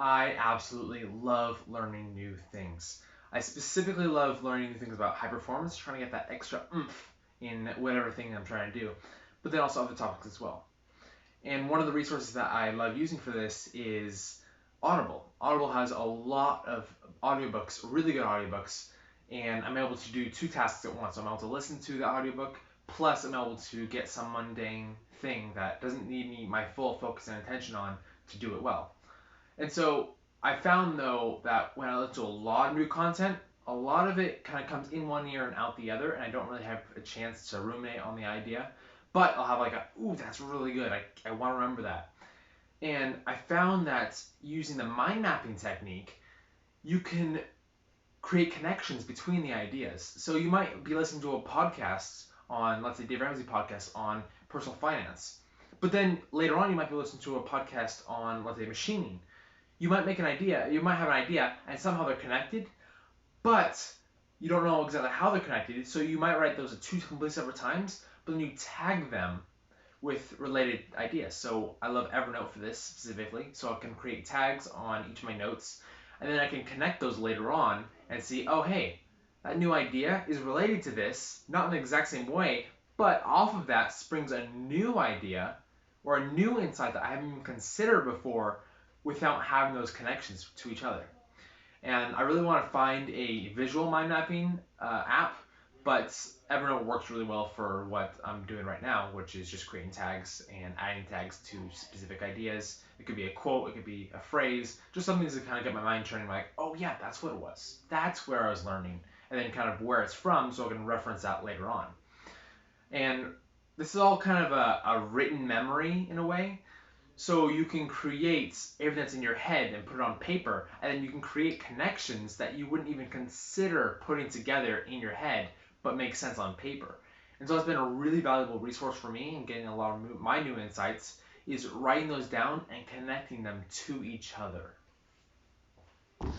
I absolutely love learning new things. I specifically love learning new things about high performance, trying to get that extra oomph in whatever thing I'm trying to do, but then also other topics as well. And one of the resources that I love using for this is Audible. Audible has a lot of audiobooks, really good audiobooks, and I'm able to do two tasks at once. I'm able to listen to the audiobook, plus I'm able to get some mundane thing that doesn't need me my full focus and attention on to do it well. And so I found though that when I listen to a lot of new content, a lot of it kind of comes in one ear and out the other, and I don't really have a chance to ruminate on the idea. But I'll have like ooh, that's really good. I want to remember that. And I found that using the mind mapping technique, you can create connections between the ideas. So you might be listening to a podcast on, let's say, Dave Ramsey podcast on personal finance. But then later on, you might be listening to a podcast on, let's say, machining. You might have an idea, and somehow they're connected, but you don't know exactly how they're connected. So you might write those at two completely separate times, but then you tag them with related ideas. So I love Evernote for this specifically. So I can create tags on each of my notes, and then I can connect those later on and see, oh hey, that new idea is related to this, not in the exact same way, but off of that springs a new idea or a new insight that I haven't even considered before without having those connections to each other. And I really want to find a visual mind mapping app, but Evernote works really well for what I'm doing right now, which is just creating tags and adding tags to specific ideas. It could be a quote, it could be a phrase, just something to kind of get my mind turning, like, oh yeah, that's what it was. That's where I was learning, and then kind of where it's from, so I can reference that later on. And this is all kind of a written memory in a way. So you can create everything that's in your head and put it on paper, and then you can create connections that you wouldn't even consider putting together in your head, but make sense on paper. And so it's been a really valuable resource for me in getting a lot of my new insights is writing those down and connecting them to each other.